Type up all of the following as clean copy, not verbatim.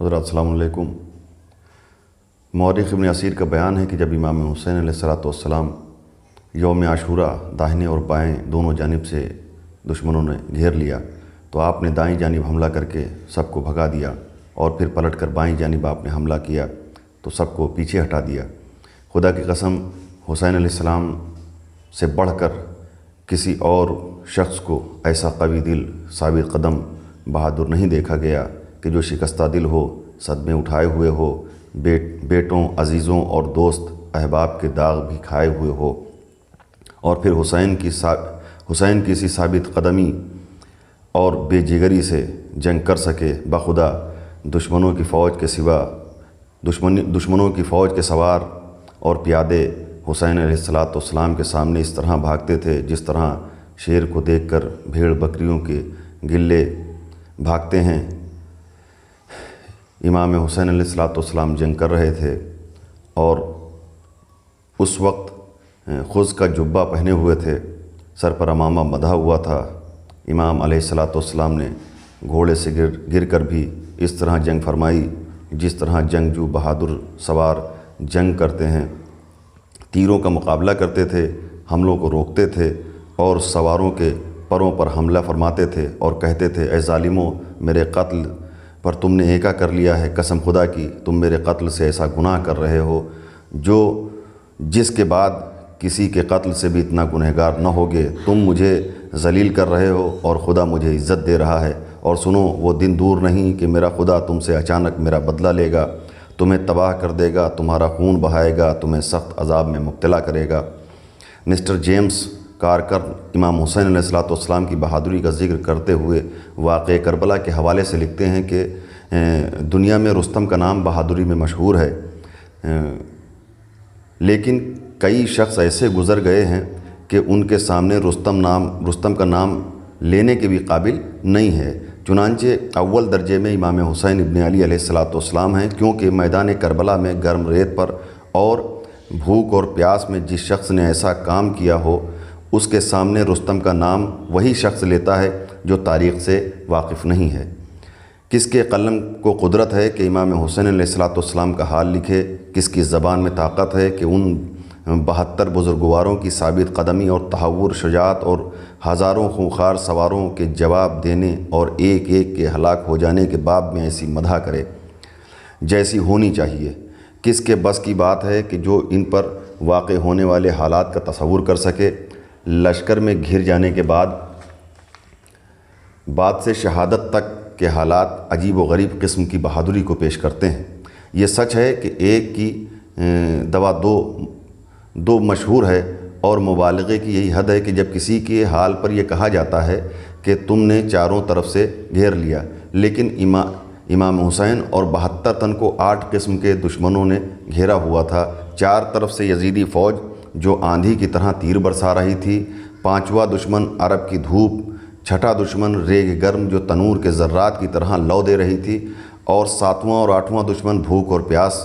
حضرات السلام علیکم۔ مورخ ابن اسیر کا بیان ہے کہ جب امام حسین علیہ الصلوۃ والسلام یوم عاشوراء داہنے اور بائیں دونوں جانب سے دشمنوں نے گھیر لیا تو آپ نے دائیں جانب حملہ کر کے سب کو بھگا دیا اور پھر پلٹ کر بائیں جانب آپ نے حملہ کیا تو سب کو پیچھے ہٹا دیا۔ خدا کی قسم حسین علیہ السلام سے بڑھ کر کسی اور شخص کو ایسا قوی دل، ثابت قدم، بہادر نہیں دیکھا گیا کہ جو شکستہ دل ہو، صدمے اٹھائے ہوئے ہو، بیٹوں، عزیزوں اور دوست احباب کے داغ بھی کھائے ہوئے ہو، اور پھر حسین کی اسی ثابت قدمی اور بے جگری سے جنگ کر سکے۔ بخدا دشمنوں کی فوج کے سوار اور پیادے حسین علیہ السلام کے سامنے اس طرح بھاگتے تھے جس طرح شیر کو دیکھ کر بھیڑ بکریوں کے گلے بھاگتے ہیں۔ امام حسین علیہ السلام جنگ کر رہے تھے اور اس وقت خز کا جبہ پہنے ہوئے تھے، سر پر عمامہ بندھا ہوا تھا۔ امام علیہ السلام نے گھوڑے سے گر کر بھی اس طرح جنگ فرمائی جس طرح جنگجو بہادر سوار جنگ کرتے ہیں۔ تیروں کا مقابلہ کرتے تھے، حملوں کو روکتے تھے اور سواروں کے پروں پر حملہ فرماتے تھے اور کہتے تھے، اے ظالموں، میرے قتل پر تم نے ایکا کر لیا ہے، قسم خدا کی تم میرے قتل سے ایسا گناہ کر رہے ہو جس کے بعد کسی کے قتل سے بھی اتنا گنہگار نہ ہوگے۔ تم مجھے ذلیل کر رہے ہو اور خدا مجھے عزت دے رہا ہے، اور سنو وہ دن دور نہیں کہ میرا خدا تم سے اچانک میرا بدلہ لے گا، تمہیں تباہ کر دے گا، تمہارا خون بہائے گا، تمہیں سخت عذاب میں مبتلا کرے گا۔ مسٹر جیمز کارکر امام حسین علیہ السلام کی بہادری کا ذکر کرتے ہوئے واقعہ کربلا کے حوالے سے لکھتے ہیں کہ دنیا میں رستم کا نام بہادری میں مشہور ہے، لیکن کئی شخص ایسے گزر گئے ہیں کہ ان کے سامنے رستم کا نام لینے کے بھی قابل نہیں ہے۔ چنانچہ اول درجے میں امام حسین ابن علی علیہ السلام ہیں، کیونکہ میدان کربلا میں گرم ریت پر اور بھوک اور پیاس میں جس شخص نے ایسا کام کیا ہو اس کے سامنے رستم کا نام وہی شخص لیتا ہے جو تاریخ سے واقف نہیں ہے۔ کس کے قلم کو قدرت ہے کہ امام حسین علیہ السلام کا حال لکھے؟ کس کی زبان میں طاقت ہے کہ ان 72 بزرگواروں کی ثابت قدمی اور تحور، شجاعت اور ہزاروں خونخوار سواروں کے جواب دینے اور ایک ایک کے ہلاک ہو جانے کے باب میں ایسی مدح کرے جیسی ہونی چاہیے؟ کس کے بس کی بات ہے کہ جو ان پر واقع ہونے والے حالات کا تصور کر سکے؟ لشکر میں گھر جانے کے بعد سے شہادت تک کے حالات عجیب و غریب قسم کی بہادری کو پیش کرتے ہیں۔ یہ سچ ہے کہ ایک کی دوا دو مشہور ہے، اور مبالغے کی یہی حد ہے کہ جب کسی کے حال پر یہ کہا جاتا ہے کہ تم نے چاروں طرف سے گھیر لیا، لیکن امام حسین اور 72 تن کو 8 قسم کے دشمنوں نے گھیرا ہوا تھا۔ 4 طرف سے یزیدی فوج جو آندھی کی طرح تیر برسا رہی تھی، 5واں دشمن عرب کی دھوپ، 6واں دشمن ریگ گرم جو تنور کے ذرات کی طرح لو دے رہی تھی، اور 7واں اور 8واں دشمن بھوک اور پیاس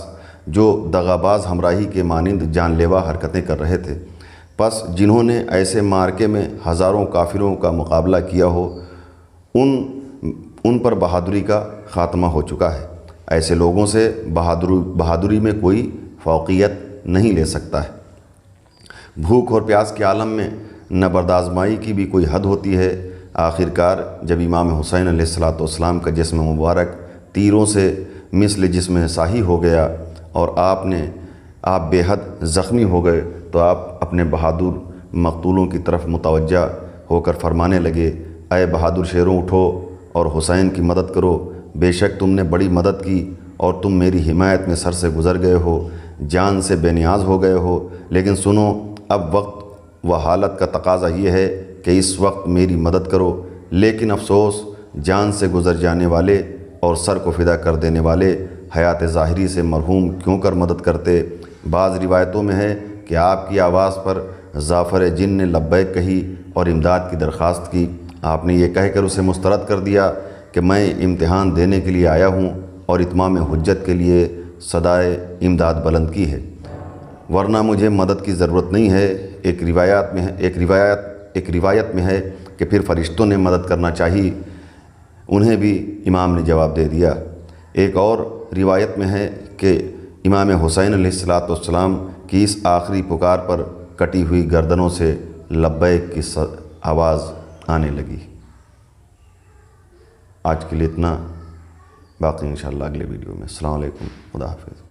جو دغاباز ہمراہی کے مانند جان لیوا حرکتیں کر رہے تھے۔ پس جنہوں نے ایسے مارکے میں ہزاروں کافروں کا مقابلہ کیا ہو ان پر بہادری کا خاتمہ ہو چکا ہے۔ ایسے لوگوں سے بہادری میں کوئی فوقیت نہیں لے سکتا ہے۔ بھوک اور پیاس کے عالم میں نبرد-آزمائی کی بھی کوئی حد ہوتی ہے۔ آخرکار جب امام حسین علیہ السلام کا جسم مبارک تیروں سے مثل جسم ساہی ہو گیا اور آپ بے حد زخمی ہو گئے تو آپ اپنے بہادر مقتولوں کی طرف متوجہ ہو کر فرمانے لگے، اے بہادر شیروں، اٹھو اور حسین کی مدد کرو۔ بے شک تم نے بڑی مدد کی اور تم میری حمایت میں سر سے گزر گئے ہو، جان سے بے نیاز ہو گئے ہو، لیکن سنو، اب وقت و حالت کا تقاضا یہ ہے کہ اس وقت میری مدد کرو۔ لیکن افسوس، جان سے گزر جانے والے اور سر کو فدا کر دینے والے حیات ظاہری سے مرحوم کیوں کر مدد کرتے؟ بعض روایتوں میں ہے کہ آپ کی آواز پر ظافر جن نے لبیک کہی اور امداد کی درخواست کی۔ آپ نے یہ کہہ کر اسے مسترد کر دیا کہ میں امتحان دینے کے لیے آیا ہوں اور اتمام حجت کے لیے صدائے امداد بلند کی ہے، ورنہ مجھے مدد کی ضرورت نہیں ہے۔ ایک روایت میں ہے کہ پھر فرشتوں نے مدد کرنا چاہی، انہیں بھی امام نے جواب دے دیا، ایک اور روایت میں ہے کہ امام حسین علیہ السلام کی اس آخری پکار پر کٹی ہوئی گردنوں سے لبیک کی آواز آنے لگی۔ آج کے لیے اتنا، باقی انشاءاللہ اگلے ویڈیو میں۔ السلام علیکم، خدا حافظ۔